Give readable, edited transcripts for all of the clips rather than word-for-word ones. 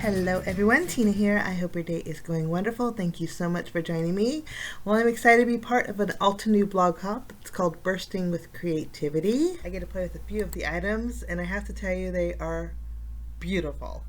Hello everyone, Tina here. I hope your day is going wonderful. Thank you so much for joining me. Well, I'm excited to be part of an Altenew blog hop. It's called Bursting with Creativity. I get to play with a few of the items and I have to tell you they are beautiful.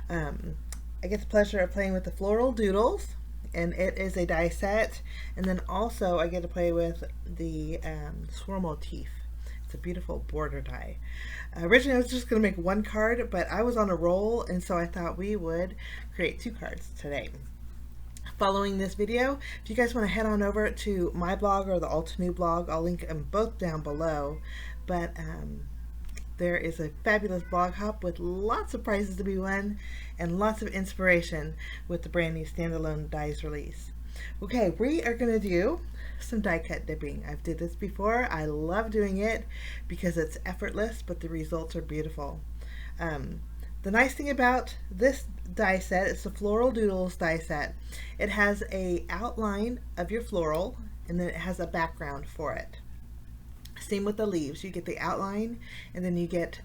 I get the pleasure of playing with the Floral Doodles, and it is a die set, and then also I get to play with the Swirl Motif. It's a beautiful border die. Originally I was just going to make one card, but I was on a roll, and so I thought we would create two cards today. Following this video, if you guys want to head on over to my blog or the Altenew blog, I'll link them both down below. But there is a fabulous blog hop with lots of prizes to be won and lots of inspiration with the brand new standalone dies release. Okay, we are going to do some die cut dipping. I've did this before. I love doing it because it's effortless, but the results are beautiful. The nice thing about this die set, it's the Floral Doodles die set. It has a outline of your floral, and then it has a background for it. Same with the leaves. You get the outline, and then you get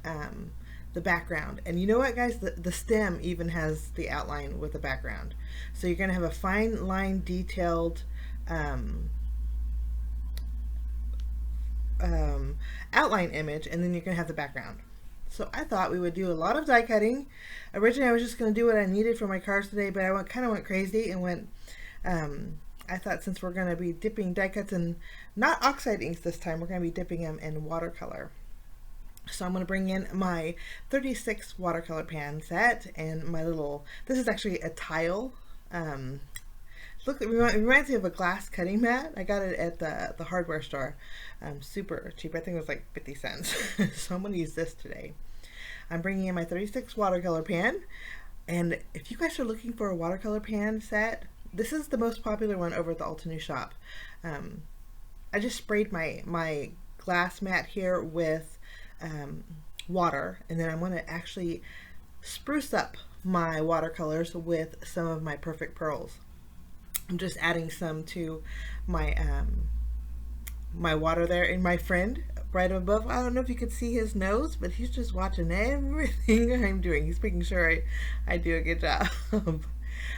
the background. And you know what, guys? The stem even has the outline with the background. So you're going to have a fine line detailed outline image, and then you're going to have the background. So I thought we would do a lot of die cutting. Originally I was just going to do what I needed for my cards today, but I kind of went crazy and went I thought since we're going to be dipping die cuts in not oxide inks this time, we're going to be dipping them in watercolor. So I'm going to bring in my 36 watercolor pan set and my little, this is actually a tile. Look, it reminds me of a glass cutting mat. I got it at the hardware store. Super cheap. I think it was like 50 cents. So I'm going to use this today. I'm bringing in my 36 watercolor pan. And if you guys are looking for a watercolor pan set, this is the most popular one over at the Altenew shop. I just sprayed my glass mat here with water, and then I'm going to actually spruce up my watercolors with some of my Perfect Pearls. I'm just adding some to my my water there, and my friend right above, I don't know if you could see his nose, but he's just watching everything I'm doing. He's making sure I do a good job.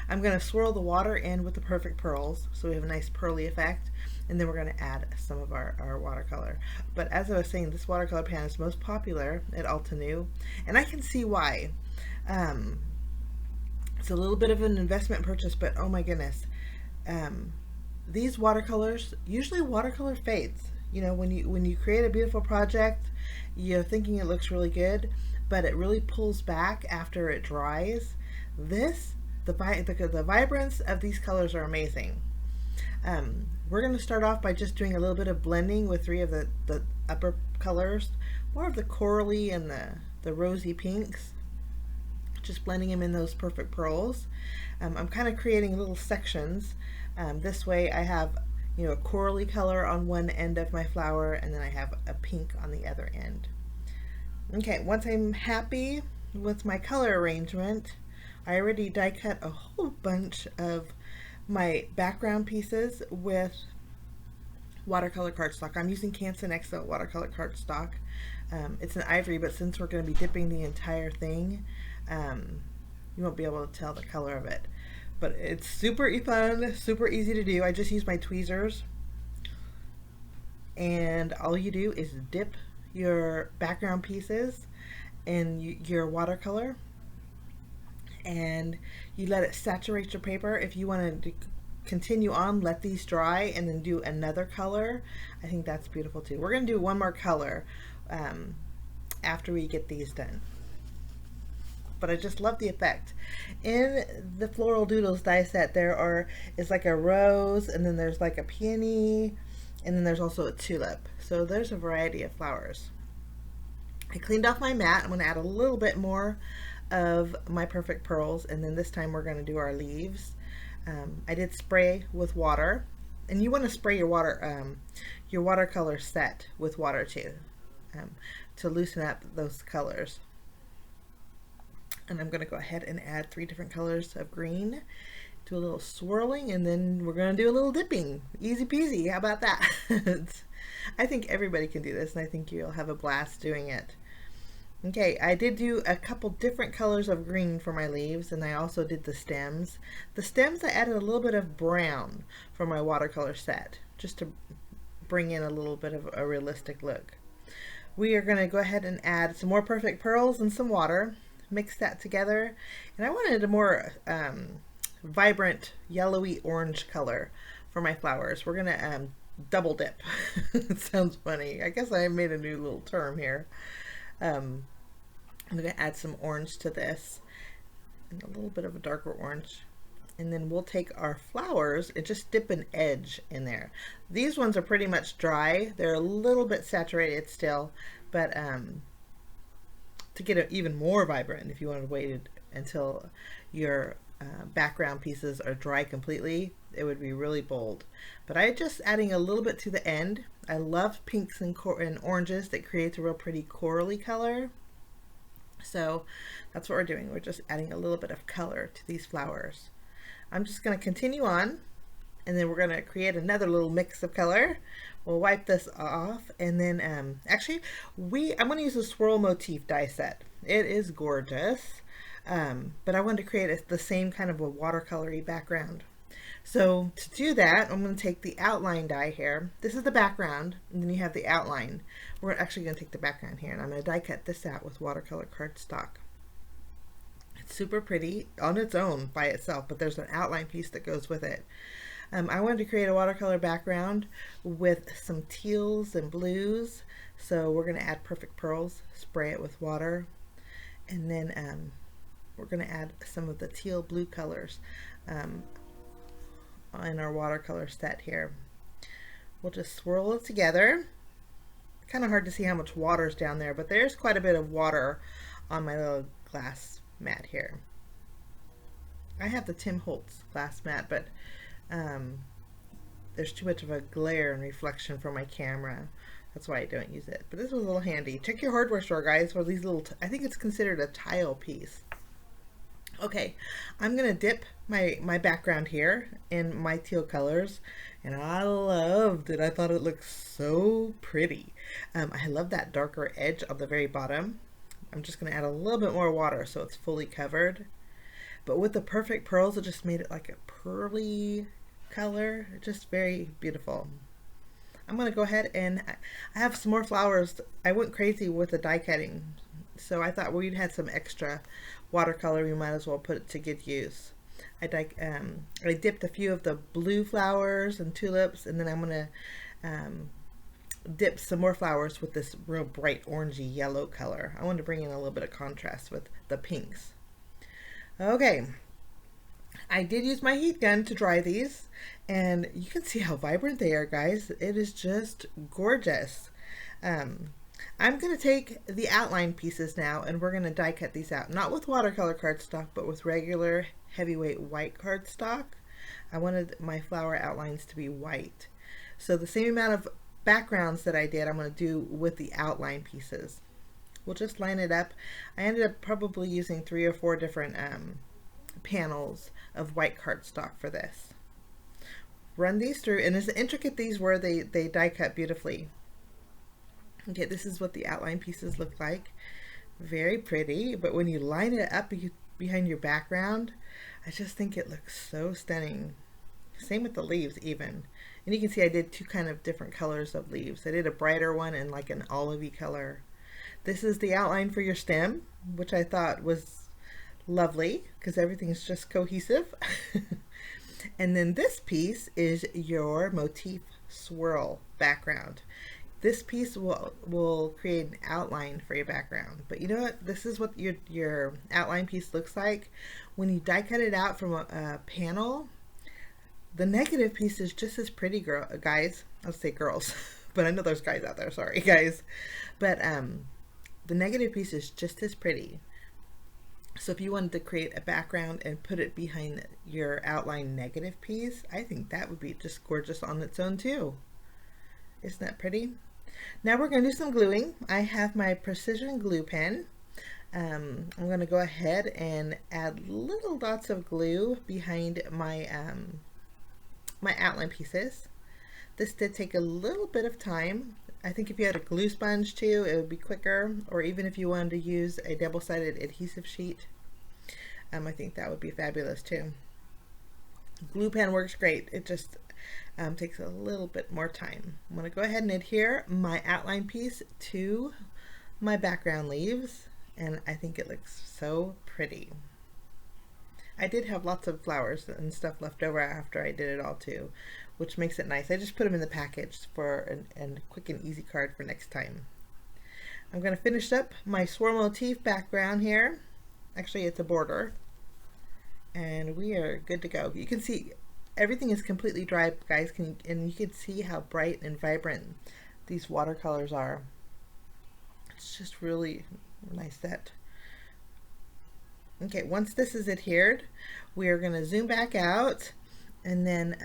I'm going to swirl the water in with the Perfect Pearls so we have a nice pearly effect, and then we're going to add some of our watercolor. But as I was saying, this watercolor pan is most popular at Altenew, and I can see why. It's a little bit of an investment purchase, but oh my goodness. These watercolors, usually watercolor fades. You know, when you create a beautiful project, you're thinking it looks really good, but it really pulls back after it dries. The vibrance of these colors are amazing. We're going to start off by just doing a little bit of blending with three of the upper colors, more of the corally and the rosy pinks, just blending them in those Perfect Pearls. I'm kind of creating little sections. This way I have, you know, a corally color on one end of my flower, and then I have a pink on the other end. Okay, once I'm happy with my color arrangement, I already die cut a whole bunch of my background pieces with watercolor cardstock. I'm using C&CT watercolor cardstock. It's an ivory, but since we're going to be dipping the entire thing, you won't be able to tell the color of it. But it's super fun, super easy to do. I just use my tweezers, and all you do is dip your background pieces in your watercolor, and you let it saturate your paper. If you want to continue on, let these dry and then do another color. I think that's beautiful too. We're going to do one more color after we get these done. But I just love the effect. In the Floral Doodles die set, there is like a rose, and then there's like a peony, and then there's also a tulip. So there's a variety of flowers. I cleaned off my mat. I'm going to add a little bit more of my Perfect Pearls, and then this time we're going to do our leaves. I did spray with water, and you want to spray your watercolor set with water too, to loosen up those colors. And I'm going to go ahead and add 3 different colors of green, do a little swirling, and then we're going to do a little dipping. Easy peasy. How about that? I think everybody can do this, and I think you'll have a blast doing it. Okay, I did do a couple different colors of green for my leaves, and I also did the stems. The stems I added a little bit of brown for my watercolor set, just to bring in a little bit of a realistic look. We are going to go ahead and add some more perfect pearls and some water, mix that together, and I wanted a more vibrant yellowy orange color for my flowers. We're going to double dip. It sounds funny. I guess I made a new little term here. I'm going to add some orange to this and a little bit of a darker orange. And then we'll take our flowers and just dip an edge in there. These ones are pretty much dry. They're a little bit saturated still, but to get it even more vibrant, if you want to wait until your background pieces are dry completely, it would be really bold. But I'm just adding a little bit to the end. I love pinks and oranges. That creates a real pretty corally color. So that's what we're doing. We're just adding a little bit of color to these flowers. I'm just going to continue on, and then we're going to create another little mix of color. We'll wipe this off, and then actually I'm going to use a Swirl Motif die set. It is gorgeous, but I wanted to create the same kind of a watercolory background. So to do that, I'm going to take the outline die here. This is the background, and then you have the outline. We're actually going to take the background here, and I'm going to die cut this out with watercolor cardstock. Super pretty on its own by itself, but there's an outline piece that goes with it. I wanted to create a watercolor background with some teals and blues, so we're going to add perfect pearls, spray it with water, and then we're going to add some of the teal blue colors in our watercolor set here. We'll just swirl it together. Kind of hard to see how much water's down there, but there's quite a bit of water on my little glass mat here. I have the Tim Holtz glass mat, but there's too much of a glare and reflection from my camera. That's why I don't use it. But this was a little handy. Check your hardware store, guys, for these little, I think it's considered a tile piece. Okay, I'm going to dip my background here in my teal colors, and I loved it. I thought it looked so pretty. I love that darker edge on the very bottom. I'm just going to add a little bit more water so it's fully covered. But with the perfect pearls, it just made it like a pearly color. Just very beautiful. I'm going to go ahead and I have some more flowers. I went crazy with the die cutting, so I thought we'd had some extra watercolor. We might as well put it to good use. I dipped a few of the blue flowers and tulips, and then I'm going to dip some more flowers with this real bright orangey yellow color. I want to bring in a little bit of contrast with the pinks. Okay, I did use my heat gun to dry these, and you can see how vibrant they are, guys. It is just gorgeous. I'm going to take the outline pieces now, and we're going to die cut these out, not with watercolor cardstock, but with regular heavyweight white cardstock. I wanted my flower outlines to be white. So the same amount of backgrounds that I did, I'm going to do with the outline pieces. We'll just line it up. I ended up probably using 3 or 4 different panels of white cardstock for this. Run these through, and as intricate these were, they die cut beautifully. Okay, this is what the outline pieces look like. Very pretty, but when you line it up behind your background, I just think it looks so stunning. Same with the leaves even. And you can see I did 2 kind of different colors of leaves. I did a brighter one and like an olivey color. This is the outline for your stem, which I thought was lovely because everything's just cohesive. And then this piece is your Motif swirl background. This piece will create an outline for your background. But you know what? This is what your outline piece looks like. When you die cut it out from a panel, the negative piece is just as pretty, guys. I'll say girls, but I know there's guys out there. Sorry, guys. But the negative piece is just as pretty. So if you wanted to create a background and put it behind your outline negative piece, I think that would be just gorgeous on its own too. Isn't that pretty? Now we're going to do some gluing. I have my precision glue pen. I'm going to go ahead and add little dots of glue behind my my outline pieces. This did take a little bit of time I think if you had a glue sponge too, it would be quicker, or even if you wanted to use a double-sided adhesive sheet, I think that would be fabulous too. Glue pen works great. It just takes a little bit more time. I'm going to go ahead and adhere my outline piece to my background leaves, and I think it looks so pretty. I did have lots of flowers and stuff left over after I did it all too, which makes it nice. I just put them in the package for a quick and easy card for next time. I'm going to finish up my Swirl motif background here. Actually, it's a border. And we are good to go. You can see everything is completely dry, guys, and you can see how bright and vibrant these watercolors are. It's just really nice set. Okay, once this is adhered, we are going to zoom back out, and then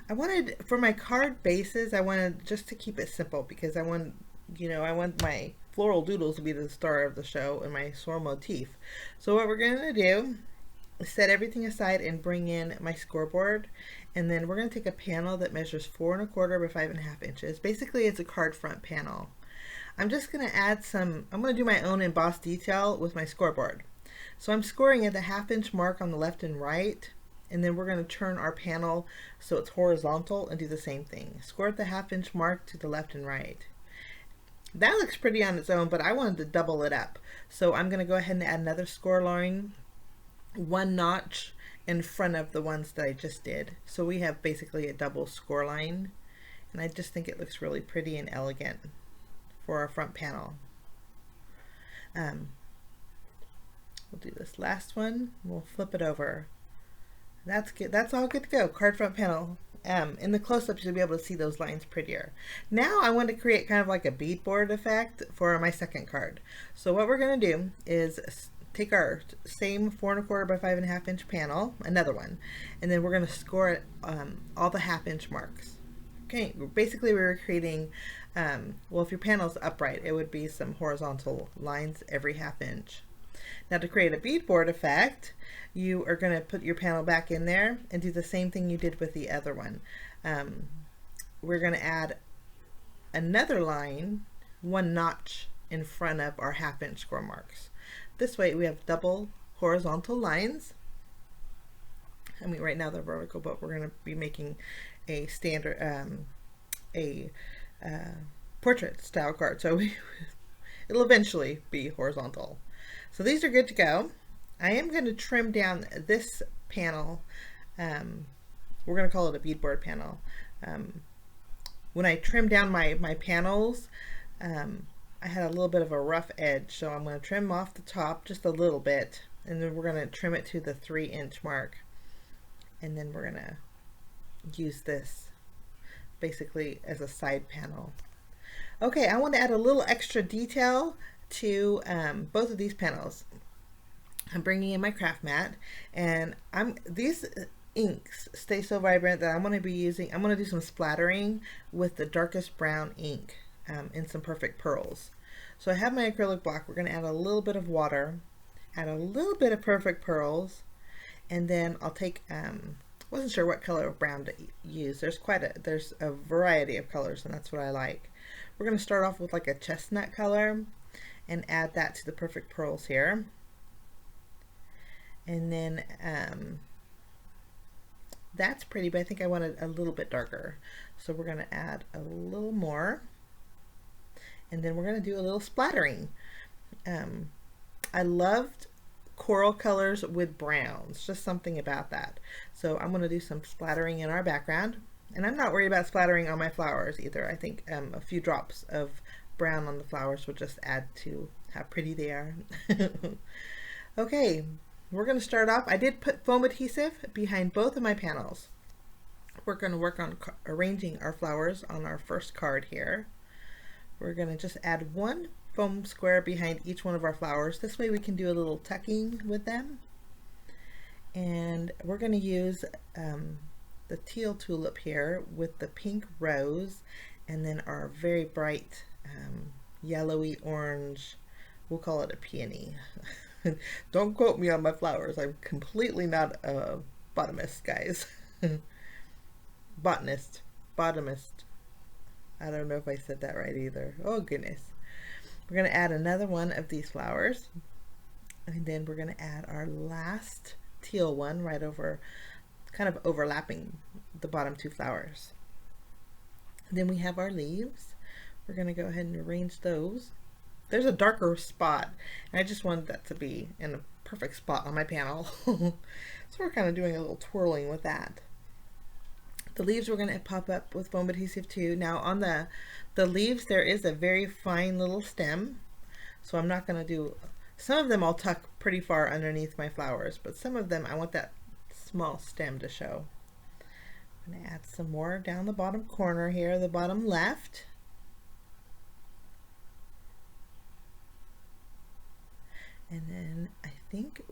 I wanted, for my card bases, I wanted just to keep it simple because I want, I want my Floral Doodles to be the star of the show and my Swirl motif. So what we're going to do is set everything aside and bring in my scoreboard, and then we're going to take a panel that measures 4 1/4 by 5.5 inches. Basically, it's a card front panel. I'm just going to add I'm going to do my own embossed detail with my scoreboard. So I'm scoring at the 1/2 inch mark on the left and right, and then we're going to turn our panel so it's horizontal and do the same thing. Score at the 1/2 inch mark to the left and right. That looks pretty on its own, but I wanted to double it up. So I'm going to go ahead and add another score line, 1 notch in front of the ones that I just did. So we have basically a double score line, and I just think it looks really pretty and elegant for our front panel. We'll do this last one. We'll flip it over. That's good. That's all good to go. Card front panel. In the close-ups, you'll be able to see those lines prettier. Now I want to create kind of like a beadboard effect for my second card. So what we're going to do is take our same 4 1/4 by 5.5 inch panel, another one, and then we're going to score it all the 1/2 inch marks. Okay, basically we were creating, well, if your panel's upright, it would be some horizontal lines every 1/2 inch. Now to create a beadboard effect, you are going to put your panel back in there and do the same thing you did with the other one. We're going to add another line, 1 notch in front of our 1/2 inch score marks. This way we have double horizontal lines. I mean, right now they're vertical, but we're going to be making a standard, portrait style card. So it'll eventually be horizontal. So these are good to go. I am going to trim down this panel. We're going to call it a beadboard panel. When I trim down my panels, I had a little bit of a rough edge, so I'm going to trim off the top just a little bit, and then we're going to trim it to the 3 inch mark, and then we're going to use this basically as a side panel. Okay, I want to add a little extra detail to both of these panels. I'm bringing in my craft mat, and these inks stay so vibrant that I'm going to do some splattering with the darkest brown ink in some perfect pearls. So I have my acrylic block. We're going to add a little bit of water, add a little bit of perfect pearls, and then I'll take wasn't sure what color of brown to use. There's a variety of colors, and that's what I like. We're going to start off with like a chestnut color and add that to the perfect pearls here. And then that's pretty, but I think I want it a little bit darker. So we're going to add a little more. And then we're going to do a little splattering. I loved coral colors with browns, just something about that. So I'm going to do some splattering in our background. And I'm not worried about splattering on my flowers either. I think a few drops of brown on the flowers will just add to how pretty they are. Okay, we're going to start off. I did put foam adhesive behind both of my panels. We're going to work on arranging our flowers on our first card here. We're going to just add 1 foam square behind each one of our flowers. This way we can do a little tucking with them. And we're going to use the teal tulip here with the pink rose, and then our very bright yellowy orange, we'll call it a peony. Don't quote me on my flowers. I'm completely not a botanist, guys. Botanist. I don't know if I said that right either. Oh goodness. We're going to add another one of these flowers, and then we're going to add our last teal one right over, kind of overlapping the bottom two flowers. Then we have our leaves. We're going to go ahead and arrange those. There's a darker spot, and I just wanted that to be in a perfect spot on my panel. So we're kind of doing a little twirling with that. The leaves we're going to pop up with foam adhesive too. Now on the leaves there is a very fine little stem, so I'm not going to do, some of them I'll tuck pretty far underneath my flowers, but some of them I want that small stem to show. I'm going to add some more down the bottom corner here, the bottom left. And then I think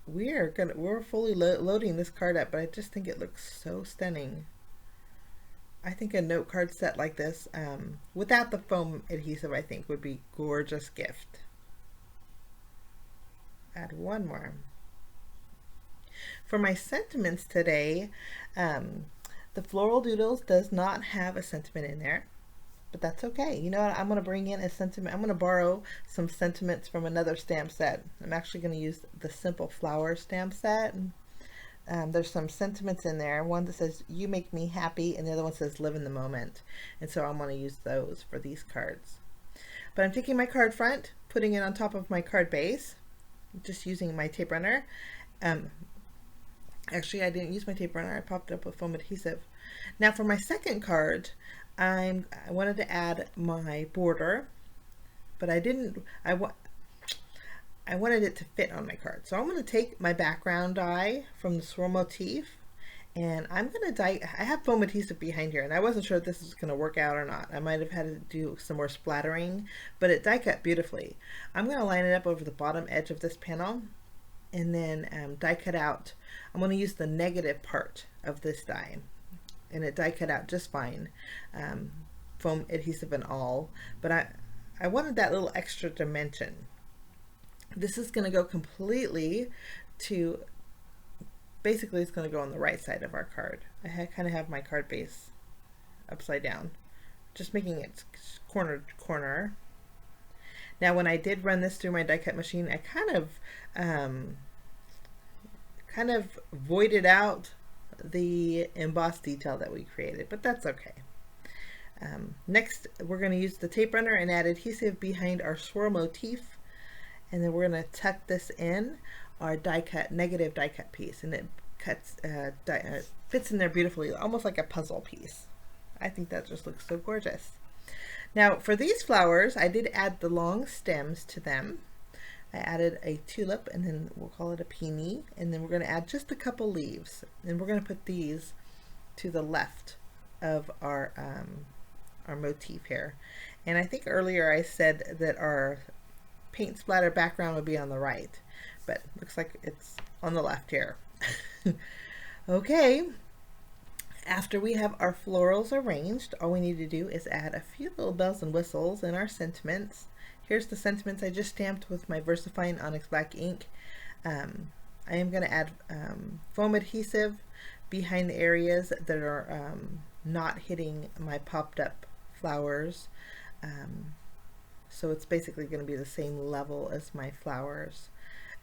we're fully loading this card up, but I just think it looks so stunning. I think a note card set like this, without the foam adhesive, I think would be gorgeous gift. Add one more. For my sentiments today, the Floral Doodles does not have a sentiment in there, but that's okay. You know what? I'm going to bring in a sentiment. I'm going to borrow some sentiments from another stamp set. I'm actually going to use the Simple Flower stamp set. There's some sentiments in there. One that says, "You make me happy," and the other one says, "Live in the moment." And so I'm going to use those for these cards. But I'm taking my card front, putting it on top of my card base, just using my tape runner. Actually, I didn't use my tape runner. I popped it up with foam adhesive. Now for my second card, I wanted to add my border, but I didn't. I wanted it to fit on my card. So I'm going to take my background die from the Swirl Motif, and I'm going to die. I have foam adhesive behind here, and I wasn't sure if this was going to work out or not. I might have had to do some more splattering, but it die cut beautifully. I'm going to line it up over the bottom edge of this panel, and then die cut out. I'm going to use the negative part of this die, and it die cut out just fine, foam adhesive and all, but I wanted that little extra dimension. This is going to go completely to, basically it's going to go on the right side of our card. I kind of have my card base upside down, just making it corner to corner. Now when I did run this through my die cut machine, I kind of voided out the embossed detail that we created, but that's okay. Next we're going to use the tape runner and add adhesive behind our Swirl Motif, and then we're going to tuck this in our die cut, negative die cut piece, and it cuts fits in there beautifully, almost like a puzzle piece. I think that just looks so gorgeous. Now for these flowers, I did add the long stems to them. I added a tulip, and then we'll call it a peony, and then we're going to add just a couple leaves, and we're going to put these to the left of our motif here. And I think earlier I said that our paint splatter background would be on the right, but looks like it's on the left here. Okay, after we have our florals arranged, all we need to do is add a few little bells and whistles in our sentiments. Here's the sentiments I just stamped with my VersaFine Onyx Black ink. I am going to add foam adhesive behind the areas that are not hitting my popped up flowers. So it's basically going to be the same level as my flowers.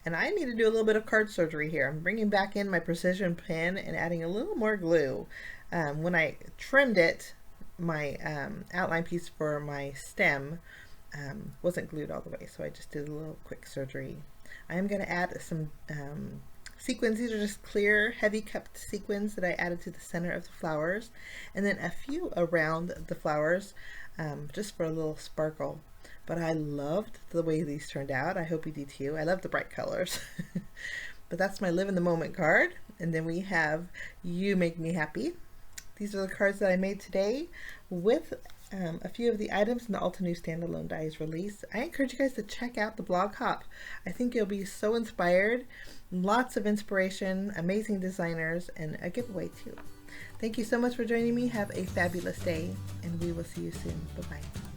And I need to do a little bit of card surgery here. I'm bringing back in my precision pen and adding a little more glue. When I trimmed it, my outline piece for my stem wasn't glued all the way, so I just did a little quick surgery. I am going to add some sequins. These are just clear, heavy cupped sequins that I added to the center of the flowers, and then a few around the flowers, just for a little sparkle. But I loved the way these turned out. I hope you do too. I love the bright colors. But that's my Live in the Moment card. And then we have You Make Me Happy. These are the cards that I made today with a few of the items in the Altenew standalone dies release. I encourage you guys to check out the blog hop. I think you'll be so inspired. Lots of inspiration, amazing designers, and a giveaway too. Thank you so much for joining me. Have a fabulous day, and we will see you soon. Bye-bye.